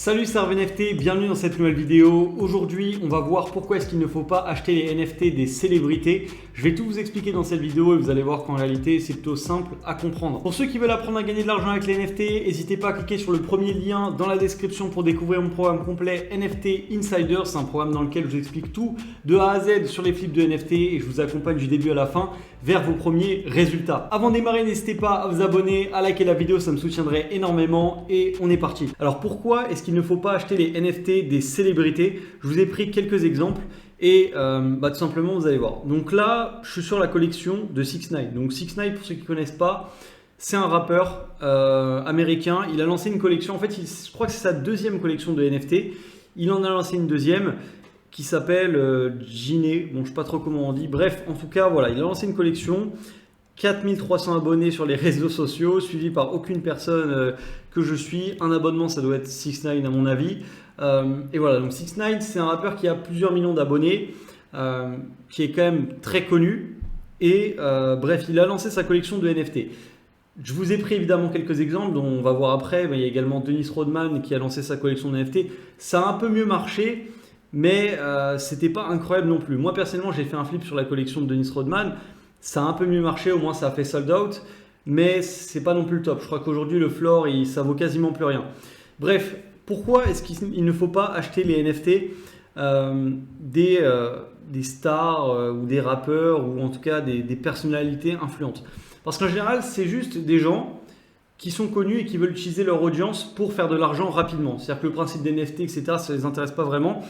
Salut, c'est Hervé NFT, bienvenue dans cette nouvelle vidéo. Aujourd'hui, on va voir pourquoi est-ce qu'il ne faut pas acheter les NFT des célébrités. Je vais tout vous expliquer dans cette vidéo et vous allez voir qu'en réalité, c'est plutôt simple à comprendre. Pour ceux qui veulent apprendre à gagner de l'argent avec les NFT, n'hésitez pas à cliquer sur le premier lien dans la description pour découvrir mon programme complet NFT Insider. C'est un programme dans lequel je vous explique tout de A à Z sur les flips de NFT et je vous accompagne du début à la fin vers vos premiers résultats. Avant de démarrer, n'hésitez pas à vous abonner, à liker la vidéo, ça me soutiendrait énormément et on est parti. Alors pourquoi est-ce qu'il ne faut pas acheter les NFT des célébrités? Je vous ai pris quelques exemples et tout simplement vous allez voir. Donc là, je suis sur la collection de 6ix9ine. Donc 6ix9ine, pour ceux qui ne connaissent pas, c'est un rappeur américain. Il a lancé une collection, en fait je crois que c'est sa deuxième collection de NFT. Il en a lancé une deuxième qui s'appelle Giné, bon je ne sais pas trop comment on dit, bref en tout cas voilà, il a lancé une collection, 4300 abonnés sur les réseaux sociaux, suivi par aucune personne que je suis, un abonnement ça doit être 6ix9ine à mon avis, et voilà, donc 6ix9ine c'est un rappeur qui a plusieurs millions d'abonnés, qui est quand même très connu, et bref il a lancé sa collection de NFT. Je vous ai pris évidemment quelques exemples dont on va voir après, mais il y a également Dennis Rodman qui a lancé sa collection de NFT, ça a un peu mieux marché, mais c'était pas incroyable non plus. Moi personnellement j'ai fait un flip sur la collection de Dennis Rodman, ça a un peu mieux marché, au moins ça a fait sold out, mais c'est pas non plus le top. Je crois qu'aujourd'hui le floor ça vaut quasiment plus rien. Bref, pourquoi est-ce qu'il ne faut pas acheter les NFT des stars ou des rappeurs ou en tout cas des personnalités influentes? Parce qu'en général c'est juste des gens qui sont connus et qui veulent utiliser leur audience pour faire de l'argent rapidement. C'est-à-dire que le principe des NFT, etc., ça ne les intéresse pas vraiment.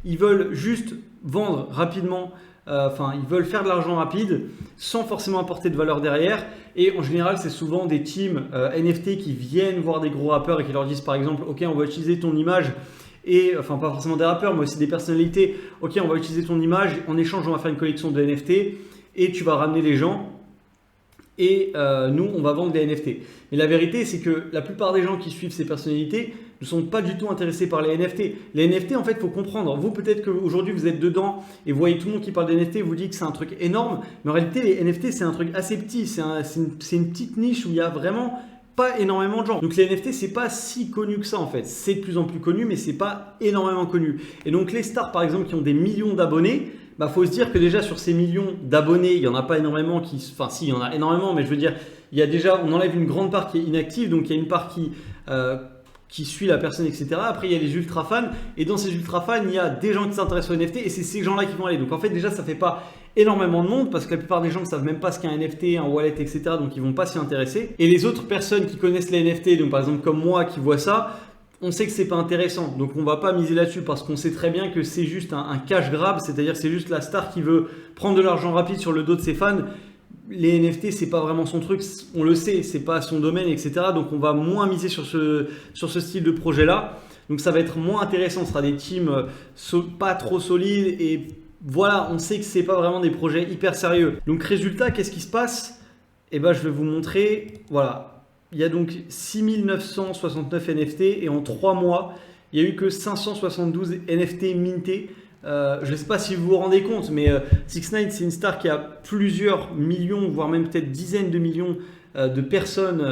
Ils veulent juste vendre rapidement, ils veulent faire de l'argent rapide sans forcément apporter de valeur derrière. Et en général, c'est souvent des teams NFT qui viennent voir des gros rappeurs et qui leur disent par exemple, ok, on va utiliser ton image. Et enfin, pas forcément des rappeurs, mais aussi des personnalités. Ok, on va utiliser ton image. En échange, on va faire une collection de NFT et tu vas ramener les gens. Et nous, on va vendre des NFT. Mais la vérité, c'est que la plupart des gens qui suivent ces personnalités ne sont pas du tout intéressés par les NFT. Les NFT, en fait, il faut comprendre. Vous, peut-être qu'aujourd'hui, vous êtes dedans et vous voyez tout le monde qui parle des NFT et vous dit que c'est un truc énorme. Mais en réalité, les NFT, c'est un truc assez petit. C'est une petite niche où il y a vraiment pas énormément de gens. Donc les NFT, c'est pas si connu que ça en fait. C'est de plus en plus connu, mais c'est pas énormément connu. Et donc les stars, par exemple, qui ont des millions d'abonnés, faut se dire que déjà sur ces millions d'abonnés, il n'y en a pas énormément si, il y en a énormément, mais je veux dire, il y a déjà, on enlève une grande part qui est inactive, donc il y a une part qui suit la personne, etc. Après, il y a les ultra fans, et dans ces ultra fans, il y a des gens qui s'intéressent aux NFT, et c'est ces gens-là qui vont aller. Donc en fait, déjà, ça fait pas énormément de monde, parce que la plupart des gens ne savent même pas ce qu'est un NFT, un wallet, etc. Donc ils vont pas s'y intéresser. Et les autres personnes qui connaissent les NFT, donc par exemple comme moi qui vois ça, on sait que c'est pas intéressant, donc on va pas miser là-dessus parce qu'on sait très bien que c'est juste un cash grab, c'est-à-dire c'est juste la star qui veut prendre de l'argent rapide sur le dos de ses fans. Les NFT, c'est pas vraiment son truc, on le sait, c'est pas son domaine, etc. Donc on va moins miser sur ce style de projet-là. Donc ça va être moins intéressant, ce sera des teams pas trop solides et voilà, on sait que c'est pas vraiment des projets hyper sérieux. Donc résultat, qu'est-ce qui se passe? Je vais vous montrer, voilà. Il y a donc 6969 NFT et en 3 mois, il n'y a eu que 572 NFT mintés. Je ne sais pas si vous vous rendez compte, mais 6ix9ine, c'est une star qui a plusieurs millions, voire même peut-être dizaines de millions de personnes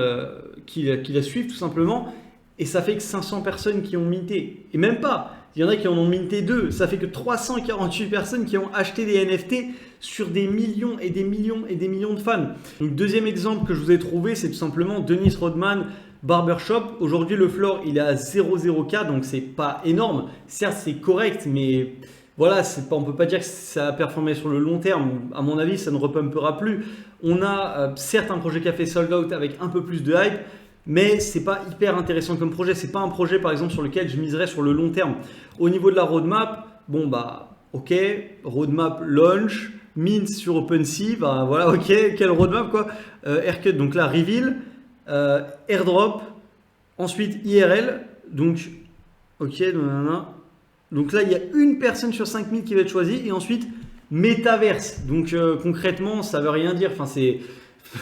qui la suivent tout simplement. Et ça fait que 500 personnes qui ont minté. Et même pas, il y en a qui en ont minté 2. Ça fait que 348 personnes qui ont acheté des NFT sur des millions et des millions et des millions de fans. Donc deuxième exemple que je vous ai trouvé, c'est tout simplement Dennis Rodman Barbershop. Aujourd'hui, le floor, il est à 0,0K, donc c'est pas énorme. Certes, c'est correct, mais voilà, on ne peut pas dire que ça a performé sur le long terme. À mon avis, ça ne repumpera plus. On a certes un projet qui a fait sold out avec un peu plus de hype, mais c'est pas hyper intéressant comme projet. C'est pas un projet par exemple sur lequel je miserais sur le long terme. Au niveau de la roadmap, ok, roadmap launch, mint sur OpenSea, voilà, ok, quelle roadmap quoi. Haircut, donc là reveal, airdrop, ensuite IRL, donc ok, donc là il y a une personne sur 5000 qui va être choisie et ensuite Metaverse. Donc concrètement, ça veut rien dire. Enfin c'est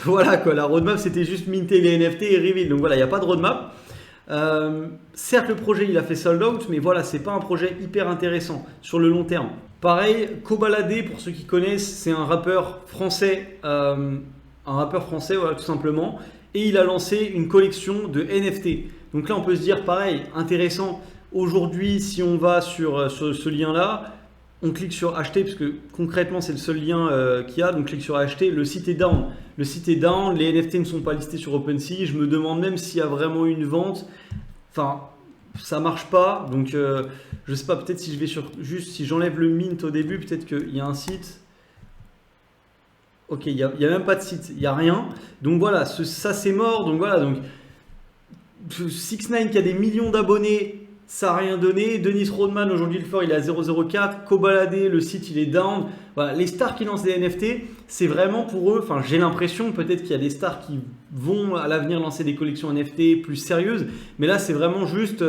voilà quoi, la roadmap c'était juste minter les NFT et reveal. Donc voilà, il n'y a pas de roadmap. Certes, le projet il a fait sold out, mais voilà, c'est pas un projet hyper intéressant sur le long terme. Pareil, Kobalade, pour ceux qui connaissent, c'est un rappeur français, voilà, tout simplement. Et il a lancé une collection de NFT. Donc là, on peut se dire pareil, intéressant. aujourd'hui, si on va sur ce lien-là, on clique sur acheter, parce que concrètement, c'est le seul lien qu'il y a. Donc, clique sur acheter. Le site est down. Le site est down. Les NFT ne sont pas listés sur OpenSea. Je me demande même s'il y a vraiment eu une vente. Enfin, ça marche pas. Donc, je sais pas. Peut-être si je vais juste si j'enlève le mint au début, peut-être qu'il y a un site. Ok, il y a même pas de site. Il y a rien. Donc voilà, ça c'est mort. Donc voilà. Donc 6ix9ine qui a des millions d'abonnés. Ça n'a rien donné. Dennis Rodman, aujourd'hui, le fort, il est à 0,04. Kobalade, le site, il est down. Voilà, les stars qui lancent des NFT, c'est vraiment pour eux. Enfin, j'ai l'impression, peut-être qu'il y a des stars qui vont à l'avenir lancer des collections NFT plus sérieuses. Mais là, c'est vraiment juste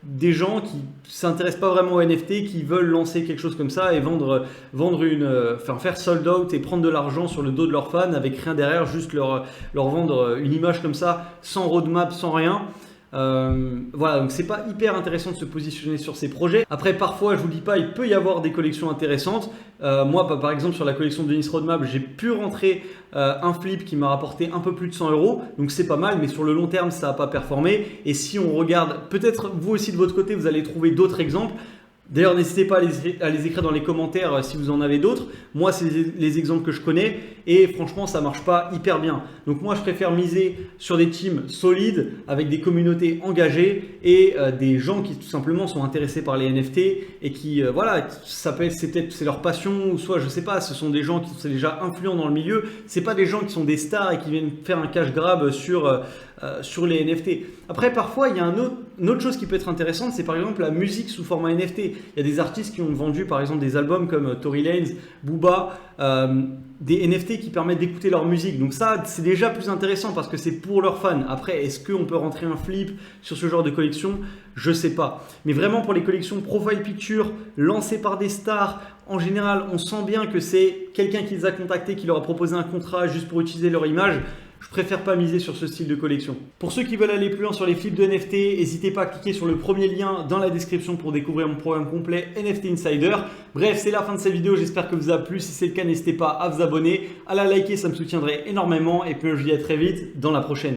des gens qui ne s'intéressent pas vraiment aux NFT, qui veulent lancer quelque chose comme ça et faire sold out et prendre de l'argent sur le dos de leurs fans avec rien derrière, juste leur vendre une image comme ça, sans roadmap, sans rien. Voilà, donc c'est pas hyper intéressant de se positionner sur ces projets. Après, parfois, je vous dis pas, il peut y avoir des collections intéressantes. Moi, par exemple, sur la collection de Dennis Rodman, j'ai pu rentrer un flip qui m'a rapporté un peu plus de 100 €. Donc c'est pas mal, mais sur le long terme, ça n'a pas performé. Et si on regarde, peut-être vous aussi de votre côté, vous allez trouver d'autres exemples. D'ailleurs, n'hésitez pas à les écrire dans les commentaires si vous en avez d'autres. Moi, c'est les exemples que je connais et franchement, ça ne marche pas hyper bien. Donc moi, je préfère miser sur des teams solides avec des communautés engagées et des gens qui tout simplement sont intéressés par les NFT et qui, voilà, c'est leur passion ou soit, je sais pas, ce sont des gens qui sont déjà influents dans le milieu. C'est pas des gens qui sont des stars et qui viennent faire un cash grab sur les NFT. Après, parfois, il y a une autre chose qui peut être intéressante, c'est par exemple la musique sous format NFT. Il y a des artistes qui ont vendu par exemple des albums comme Tory Lanez, Booba, des NFT qui permettent d'écouter leur musique. Donc ça, c'est déjà plus intéressant parce que c'est pour leurs fans. Après, est-ce qu'on peut rentrer un flip sur ce genre de collection? Je sais pas. Mais vraiment pour les collections profile picture lancées par des stars, en général, on sent bien que c'est quelqu'un qui les a contactés, qui leur a proposé un contrat juste pour utiliser leur image. Je préfère pas miser sur ce style de collection. Pour ceux qui veulent aller plus loin sur les flips de NFT, n'hésitez pas à cliquer sur le premier lien dans la description pour découvrir mon programme complet NFT Insider. Bref, c'est la fin de cette vidéo, j'espère que vous a plu. Si c'est le cas, n'hésitez pas à vous abonner, à la liker, ça me soutiendrait énormément. Et puis je vous dis à très vite dans la prochaine.